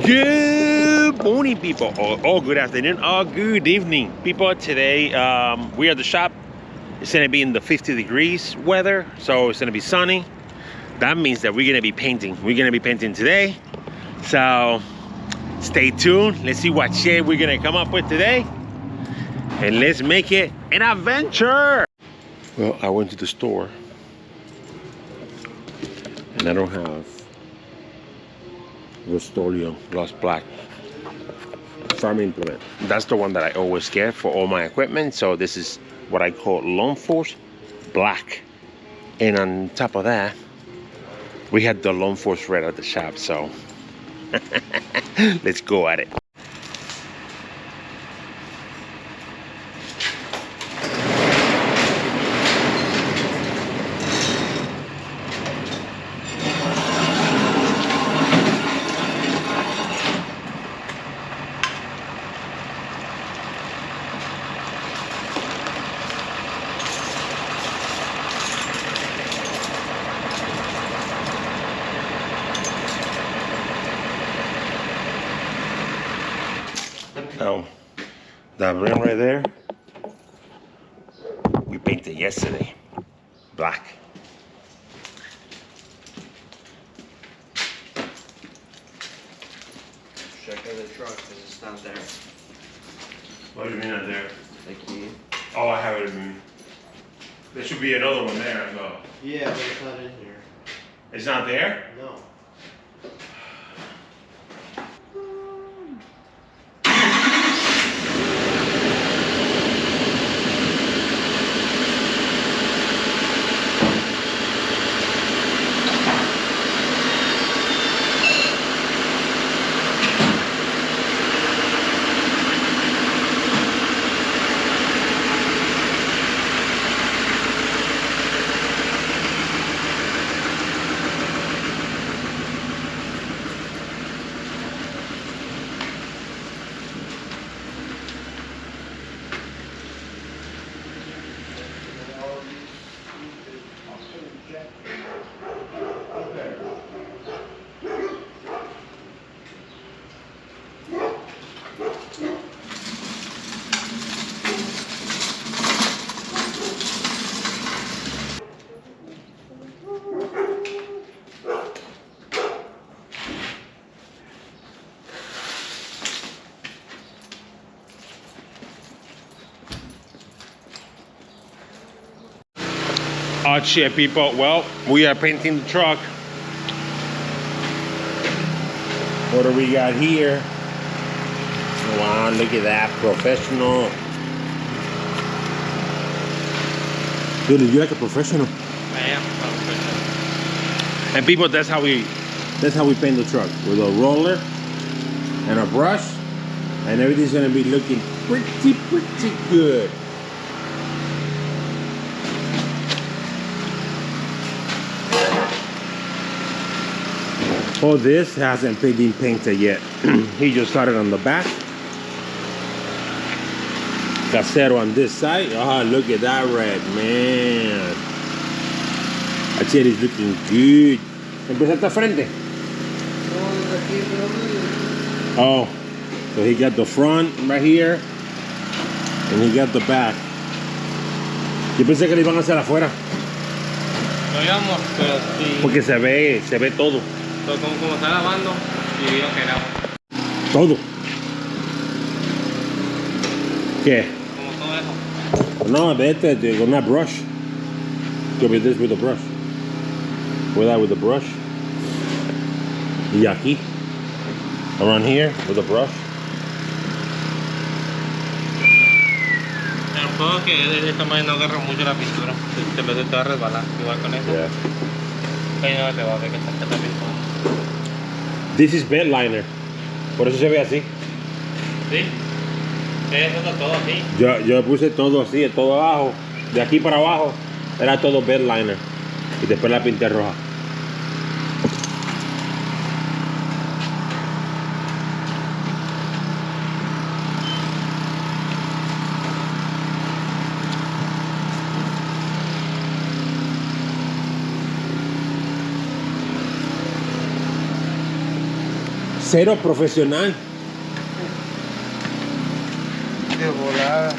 Good morning, people, or good afternoon, or good evening, people. Today we are at the shop. It's gonna be in the 50 degrees weather, so it's gonna be sunny. That means that we're gonna be painting. We're gonna be painting today, so stay tuned. Let's see what shade we're gonna come up with today, and let's make it an adventure. Well, I went to the store, and I don't have Rust-Oleum Gloss Black farming implement. That's the one that I always get for all my equipment. So this is what I call Lone Force Black, and on top of that we had the Lone Force Red at the shop. So let's go at it. Now, that rim right there, we painted yesterday, black. Check out the truck because it's not there. What do you mean not there? The key. Oh, I have it. There should be another one there. No. Yeah, but it's not in here. It's not there? No. Oh shit, people. Well, we are painting the truck. What do we got here? Wow, look at that, professional. Dude, you like a professional? I am professional. And people, that's how we paint the truck, with a roller and a brush, and everything's gonna be looking pretty good. Oh, this hasn't been painted yet. He just started on the back. Casero on this side. Oh, look at that red, man. That shit is looking good. Empieza hasta frente. Oh, so he got the front right here, and he got the back. Yo pensé que le iban a hacer afuera. Lo íbamos, pero sí. Porque se ve todo. Pero como está lavando, y vio que era. Todo. ¿Qué? Como todo eso. No, vete con una brush. Go with this with a brush. With that with the brush. Y aquí. Around here with a brush. El juego es que de esta manera no agarra mucho la pintura. Te va a resbalar, igual con eso. Yeah. Ahí no te va a ver que está pintado. This is bed liner. Por eso se ve así. ¿Sí? Eso está todo así. Yo puse todo así, todo abajo. De aquí para abajo era todo bed liner. Y después la pinté roja. Cero profesional. De volada.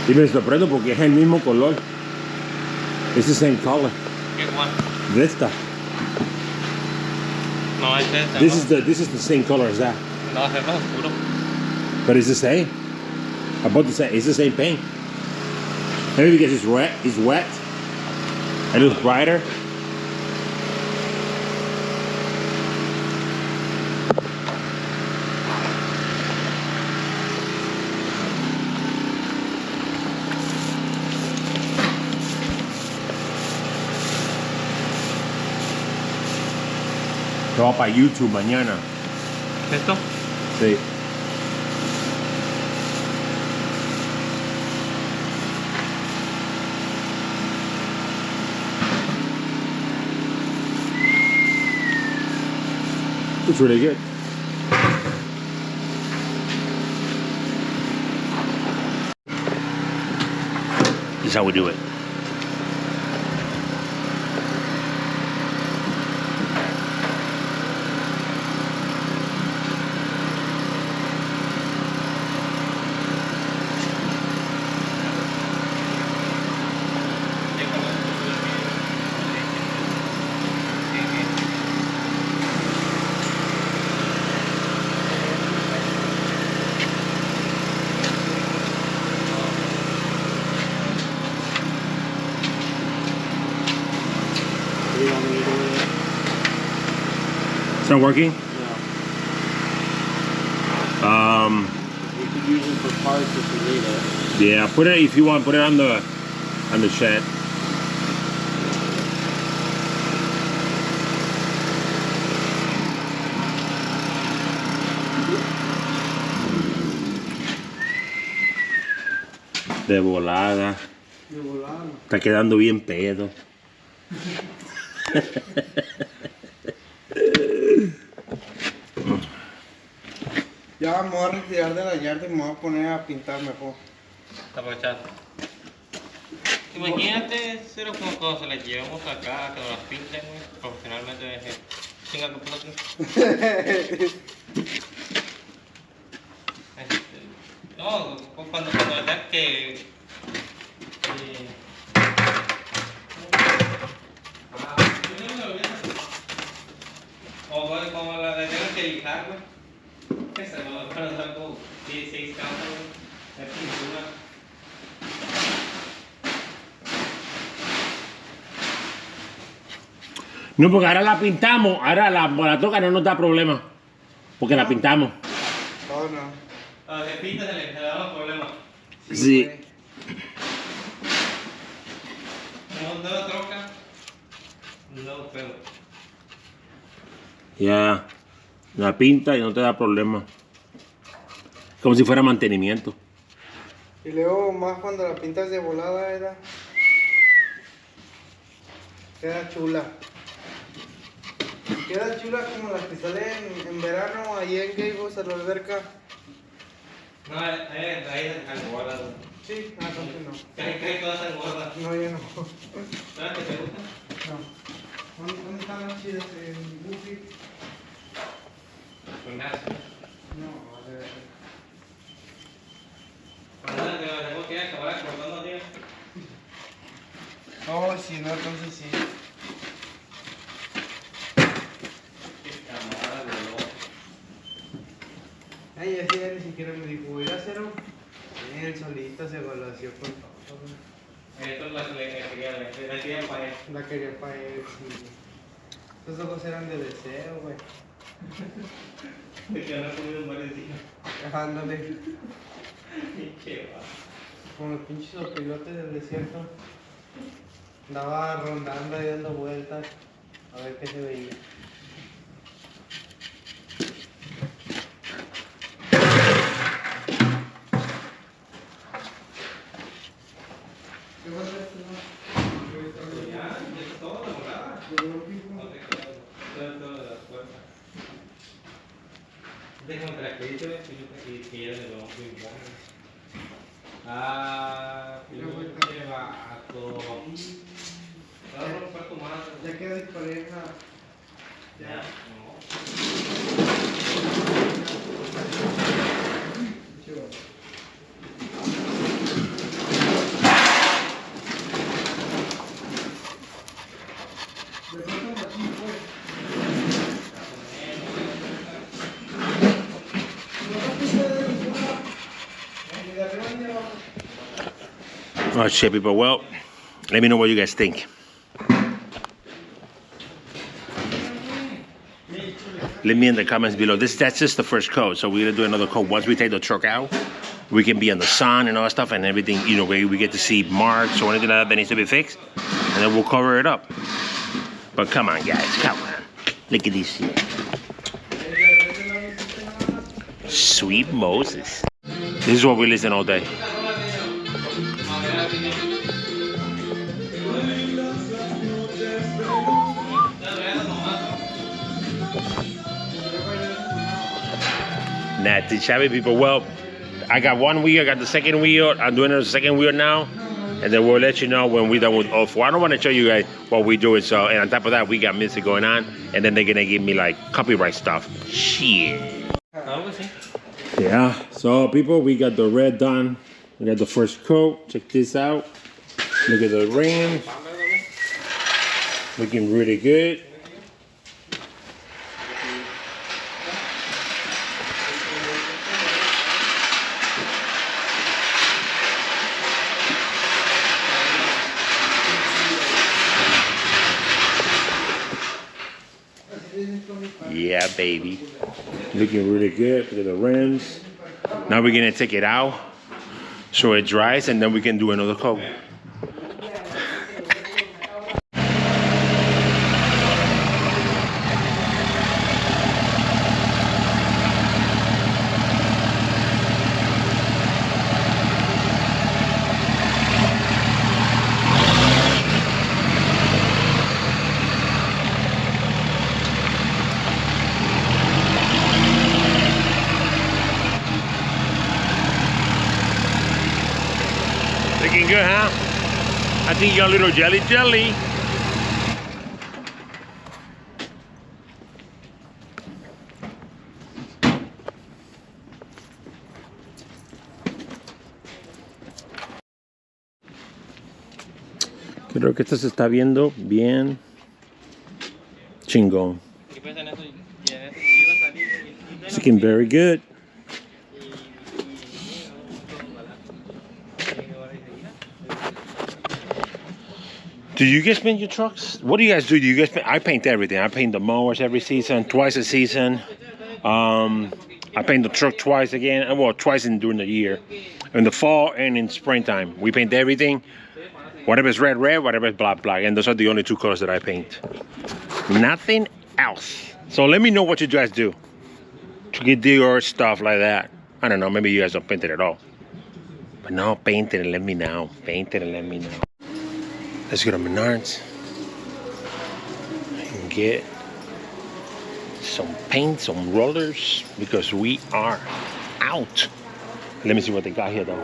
Y me sorprendo porque es el mismo color. It's the same color. ¿Qué cuál? De esta. No, es esta. This is the same color as that. No, es más oscuro. But it's the same. About the same. It's the same paint. Maybe because it's wet. It's wet. It looks brighter. Lo va para YouTube mañana. ¿Esto? Sí. It's really good. This is how we do it. It's not working? No. You could use it for parts if you need it. Yeah, put it if you want, put it on the shed. De volada. De volada. Está quedando bien pedo. Ya me voy a retirar de la yarda y me voy a poner a pintar mejor. Aprovechar. Imagínate, cero como cuando se las llevamos acá, que nos las pinten, güey, profesionalmente. Chinga tu plato. No, cuando la verdad que. Como la de tengo que lijar, güey. Que se me va a dar algo 16 capas, güey. De pintura. No, porque ahora la pintamos, ahora la toca no nos da problema. Porque la pintamos. No, no. A los que pintan se les da los problemas. Sí. No lo troca, no pedo. Ya. La pinta y no te da problema. Como si fuera mantenimiento. Y luego más cuando la pintas de volada era. Queda chula. Queda chula como las que salen en verano ahí en Gables a la alberca. No, ahí engorda. Sí, no, no. ¿Crees que vas a engordar? No, yo no. ¿Sabes que te gusta? No. ¿Dónde están las chidas? ¿En Buffy? Gimnasio. No, a ver. Cuando tengo que acabar cortando, tío. Oh, si no, entonces sí. Ay, así ya ni siquiera me dijo, voy a ir a cero. Él solito se goloseó con todo. Esto es la quería para él. La quería para él, sí. Estos ojos eran de deseo, güey. De que no ha comido en varios días. Ándale. Pinche va. Como los pinches opilotes del desierto. Andaba rondando y dando vueltas. A ver qué se veía. ¿Qué va a hacer esto, no? Ya es todo de volada. No te quedas. Todo de las puertas. Déjame te la acredito, que ya le vamos a ir. Ah, pinche vato. Te vas a romper tu madre. Ya queda dispareja. Ya, no. Chido. Le falta un machín, pues. Ni de arriba ni de abajo. Oh shit, people. Well, let me know what you guys think. Leave me in the comments below. That's just the first coat. So we're gonna do another coat. Once we take the truck out, we can be in the sun and all that stuff and everything, you know, we get to see marks or anything like that needs to be fixed. And then we'll cover it up. But come on, guys, come on. Look at this shit. Sweet Moses. This is what we listen all day. Not the shabby people. Well, I got one wheel, I got the second wheel. I'm doing the second wheel now. And then we'll let you know when we're done with all four. I don't want to show you guys what we're doing. So, and on top of that, we got music going on. And then they're going to give me like copyright stuff. Shit. Algo así. Yeah. So, people, we got the red done. We got the first coat. Check this out. Look at the rims. Looking really good. Yeah, baby. Looking really good. Look at the rims. Now we're gonna take it out so it dries and then we can do another coat. Looking good, huh? I think you're a little jelly. Creo que esto se está viendo bien chingón. ¿Qué pasa en eso? Ya iba a salir y It's looking very good. Do you guys paint your trucks? What do you guys do? Do you guys paint? I paint everything. I paint the mowers every season, twice a season. I paint the truck twice again. Well, twice during the year, in the fall and in springtime. We paint everything. Whatever is red, whatever is black, and those are the only two colors that I paint. Nothing else. So let me know what you guys do to get your stuff like that. I don't know. Maybe you guys don't paint it at all. But no, paint it and let me know. Paint it and let me know. Let's go to Menards and get some paint, some rollers, because we are out. Let me see what they got here though.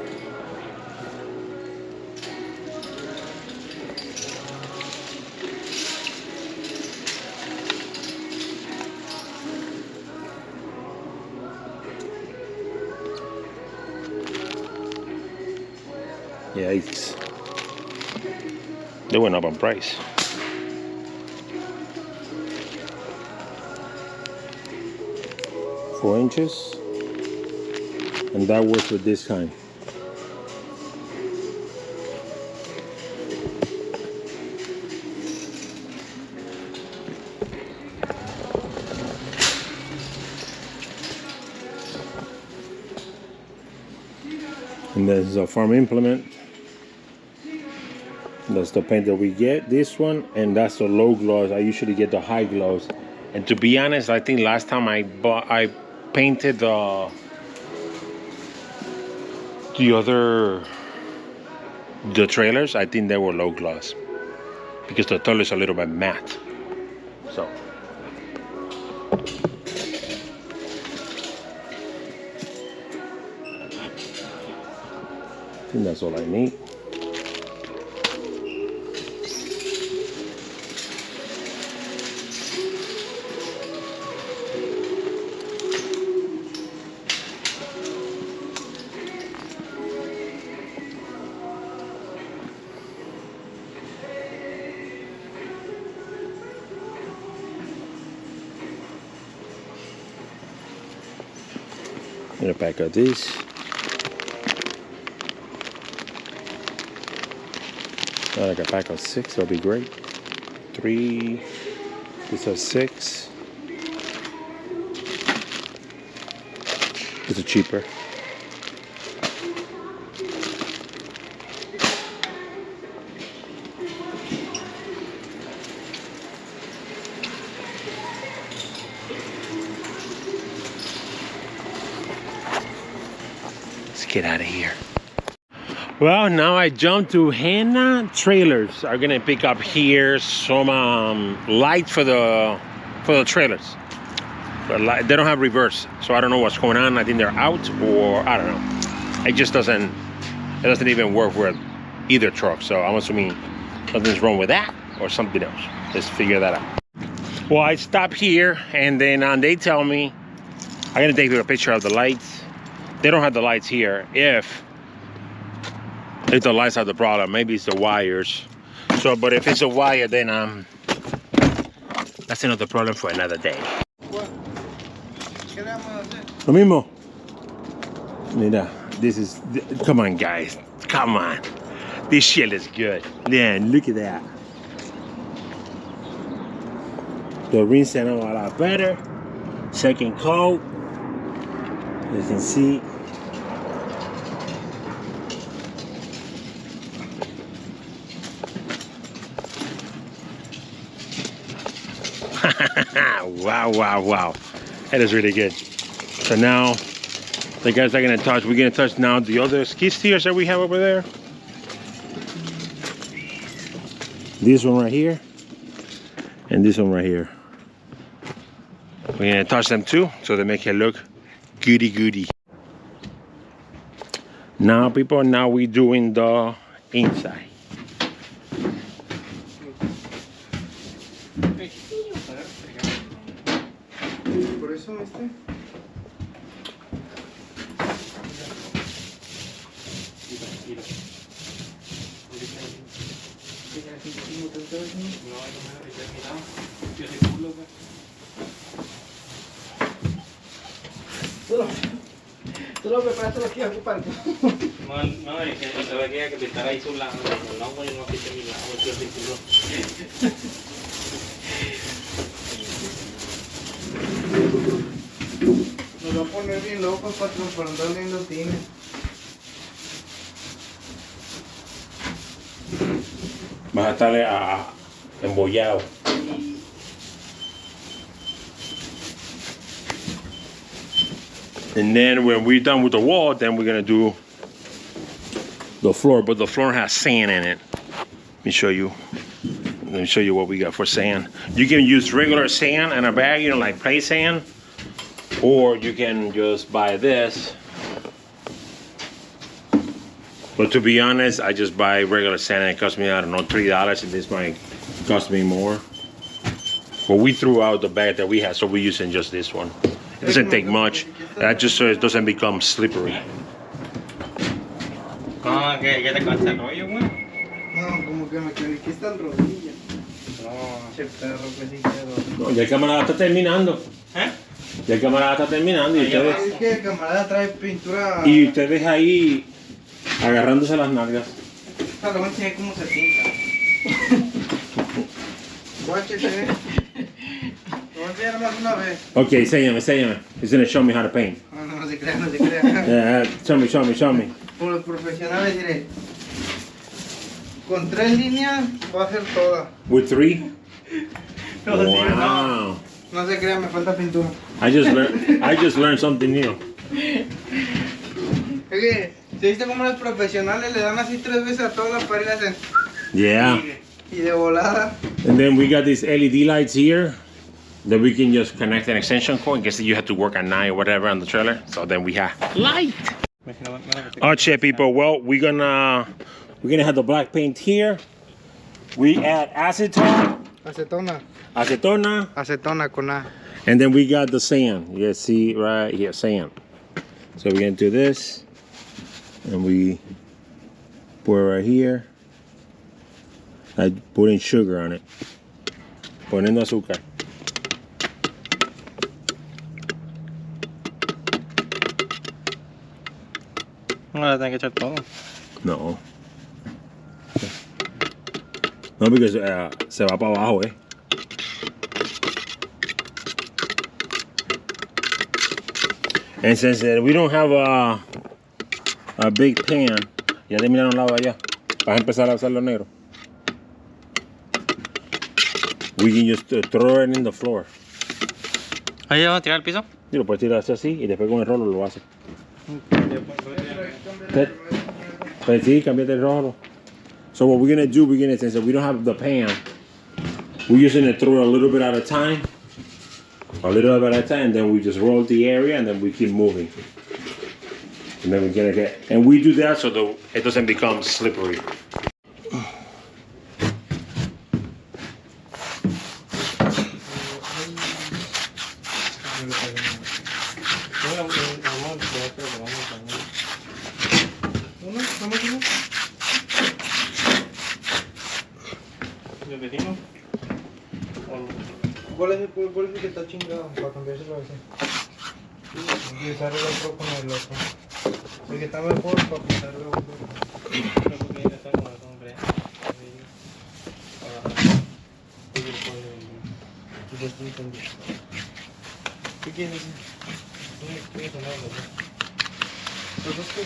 Yikes. They went up on price. Four inches. And that was for this kind. And there's a farm implement. That's the paint that we get, this one, and that's the low gloss. I usually get the high gloss. And to be honest, I think last time I painted the trailers, I think they were low gloss because the trailer is a little bit matte. So I think that's all I need. And a pack of this. Like a pack of 6, that'll be great. 3, these are 6. These are cheaper. Let's get out of here. Well, now I jump to Hanna Trailers. Are gonna pick up here some lights for the trailers. But they don't have reverse, so I don't know what's going on. I think they're out, or I don't know. It doesn't even work with either truck. So I'm assuming something's wrong with that or something else. Let's figure that out. Well, I stop here, and then they tell me I'm gonna take a picture of the lights. They don't have the lights here. If the lights have the problem, maybe it's the wires. So, but if it's a wire, then that's another problem for another day. Lo mismo. Mira, this is, come on guys, come on. This shit is good. Man, look at that. The rims are a lot better. Second coat. You can see. Wow. That is really good. So now the guys are we're gonna touch now the other skid steers that we have over there. This one right here and this one right here. We're gonna touch them too, so they make it look goody. Now people, now we're doing the inside. Por eso Tú lo preparaste lo que iba a ocupar. No, es que estaba que pintar ahí su lado. No, pues no pinté mi lado, yo pinto. nos va a poner bien locos, patrón, por andar viendo cine. Vas a estar embollado. And then when we're done with the wall, then we're gonna do the floor, but the floor has sand in it. Let me show you what we got for sand. You can use regular sand in a bag, you know, like play sand, or you can just buy this. But to be honest, I just buy regular sand and it costs me, I don't know, $3, and this might cost me more. But we threw out the bag that we had, so we're using just this one. It doesn't take much. That just so it doesn't become slippery. Ah, que ya te cansa el rollo, güey. No, como que me quedé, aquí está el rodillo. No. Che perro, que sí quedó. No, ya el camarada está terminando. ¿Eh? Ya el camarada está terminando y ustedes, Es que el camarada trae pintura. y ustedes ahí agarrándose las nalgas. Esta lo voy a enseñar cómo se pinta. Guáchete. Lo voy a enseñar más una vez. Okay, enséñame. He's gonna show me how to paint. No se crea, no se crea. Yeah, show me. Como los profesionales, diré. Con 3 líneas va a ser toda. With 3? No, sí, Wow. no se crean, me falta pintura. I just learned something new. Es que, ¿se viste como los profesionales le dan así 3 veces a toda la pared y hacen? Yeah. Y de volada. And then we got these LED lights here that we can just connect an extension cord in case you have to work at night or whatever on the trailer. So then we have light. Okay, people. Well, we're gonna have the black paint here. We add acetone, Acetona. acetona, Con A. and then we got the sand. You guys see right here, sand. So we're gonna do this, and we pour it right here. I put in sugar on it. Poniendo azúcar. No le tengo que echar todo. No. No, porque se va para abajo, eh. And since we don't have a big pan, ya terminaron lado allá. Vas a empezar a hacerlo negro. We can just throw it in the floor. ¿Ahí vamos a tirar al piso? Y lo puedes tirar así y después con el rolo lo haces. Pues sí, cambiate el rolo. So what we're gonna do, since we don't have the pan, we're just gonna throw it a little bit at a time. A little bit at a time, and then we just roll the area and then we keep moving. And then we're gonna and we do that so it doesn't become slippery. ¿El vecino? ¿Cuál es el que está chingado? Para cambiárselo así. Y usar el otro con el otro. El que está mejor para pintarlo otro. Creo que viene a con el hombre. ¿Qué quieres? ¿Los dos qué?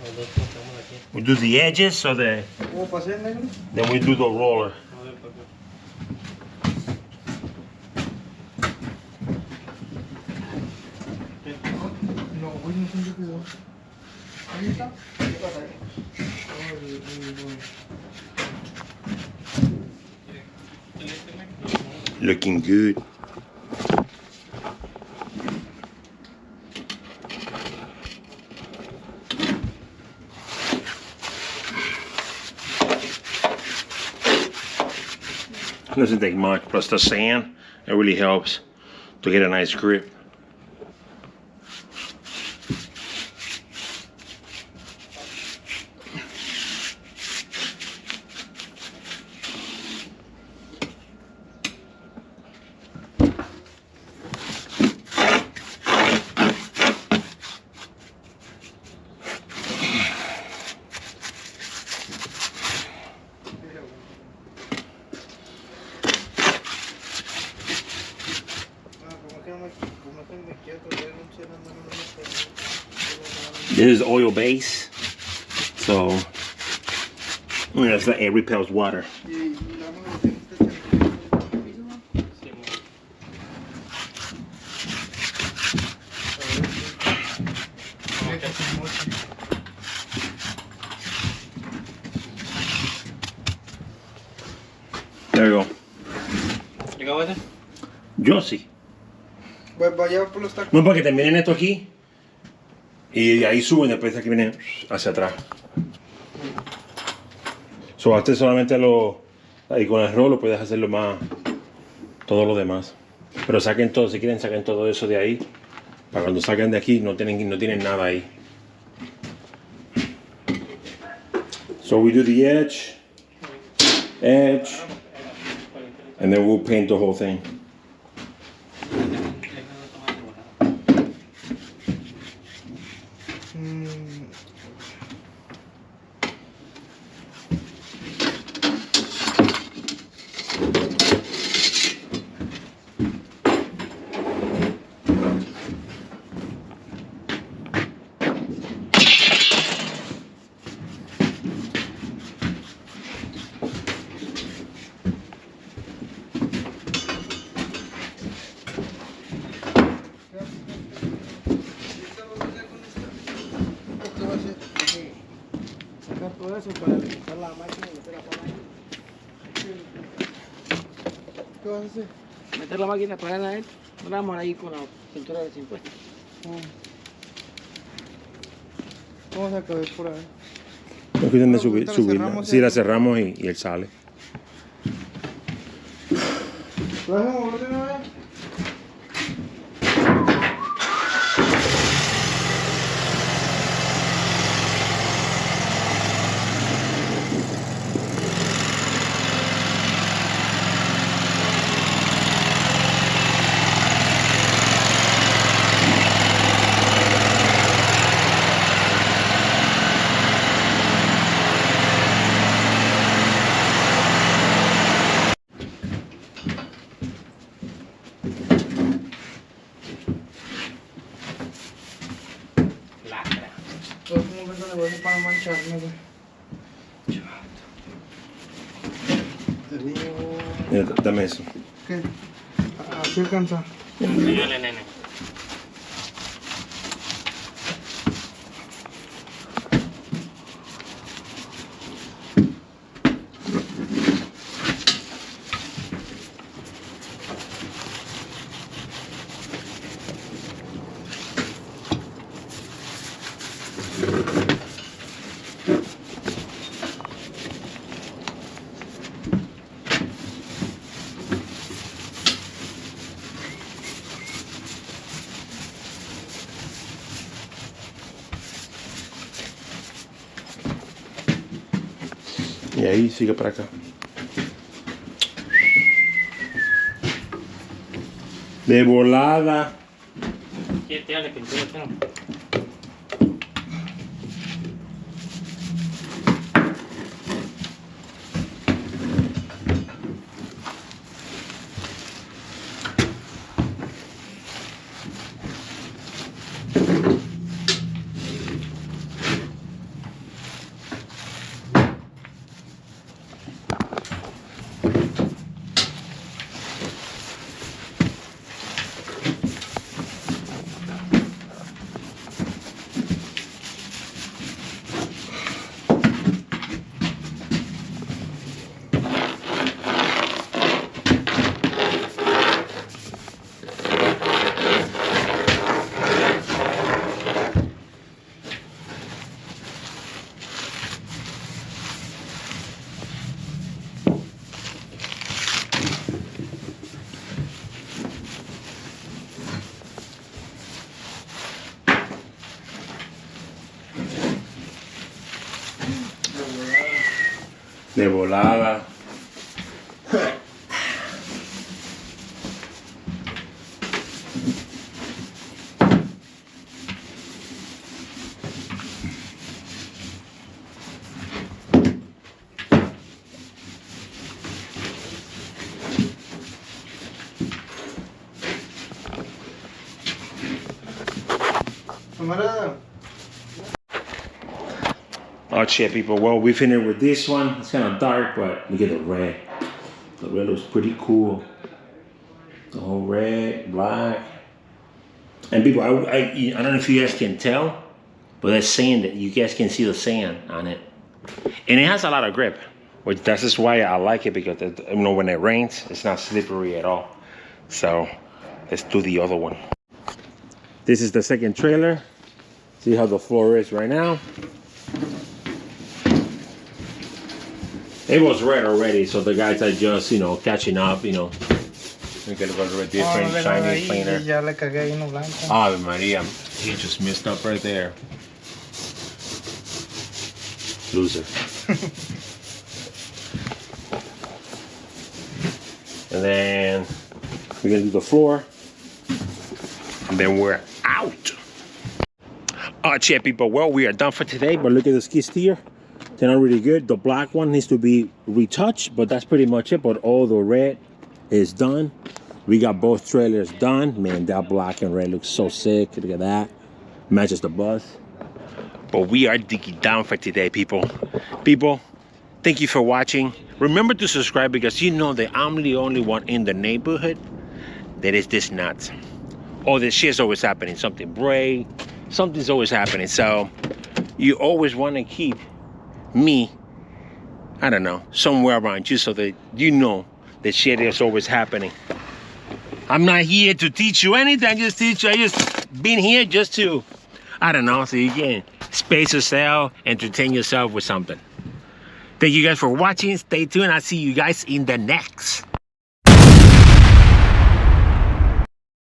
Los dos compramos aquí. We do the edges so ¿Cómo pasé, negro? then we do the roller. A ver, papá. No, güey, no sé dónde quedó. ¿Ahí está? ¿Qué pasa ahí? Looking good. Doesn't take much, plus the sand, it really helps to get a nice grip. This is oil base, so it repels water. There you go. ¿Llegaba ese? Yo sí. Pues vaya por los tacos. No, para que terminen esto aquí y de ahí suben después de aquí vienen hacia atrás. So, hazte solamente ahí con el rolo puedes hacerlo más, todo lo demás. Pero saquen todo, si quieren saquen todo eso de ahí. Para cuando saquen de aquí no tienen nada ahí. So we do the edge, and then we'll paint the whole thing. todo eso para quitar la máquina y meterla para ahí. ¿Qué vas a hacer? Meter la máquina para él. No la vamos a ir con la pintura de 50. Vamos a caber por ahí. Es cuestión de No, ahorita la subirla. cerramos Sí, y- la cerramos y él sale. ¿Lo hacemos de una vez? Lacra. Pues como que le voy a hacer para mancharme, güey. Te digo... Mira, dame eso. ¿Qué? Así alcanza. Ayúdale, nene. Y ahí sigue para acá. De volada. ¿Quieres tirarle pintura? No. De volada. Camarada. Oh shit, people. Well, we finished with this one. It's kind of dark, but look at the red. The red looks pretty cool. The whole red, black. And people, I don't know if you guys can tell, but that's sand that you guys can see the sand on it. And it has a lot of grip, which that's just why I like it, because when it rains, it's not slippery at all. So let's do the other one. This is the second trailer. See how the floor is right now. It was red already, so the guys are just, catching up, We're gonna go a little different, shiny, cleaner. Ya le cagué ahí uno blanco. Ave Maria, he just messed up right there. Loser. And then we're gonna do the floor. And then we're out. Alright, yeah, people. Well, we are done for today, but look at the skid steer. They're not really good. The black one needs to be retouched, but that's pretty much it. But all the red is done. We got both trailers done. Man, that black and red looks so sick. Look at that. Matches the bus. But we are digging down for today, people. People, thank you for watching. Remember to subscribe, because you know that I'm the only one in the neighborhood that is this nuts. Oh, this shit's always happening. Something break. Something's always happening. So you always want to keep me, I don't know, somewhere around you so that you know that shit is always happening. I'm not here to teach you anything. I just been here just to, I don't know, so you can space yourself, entertain yourself with something. Thank you guys for watching. Stay tuned. I'll see you guys in the next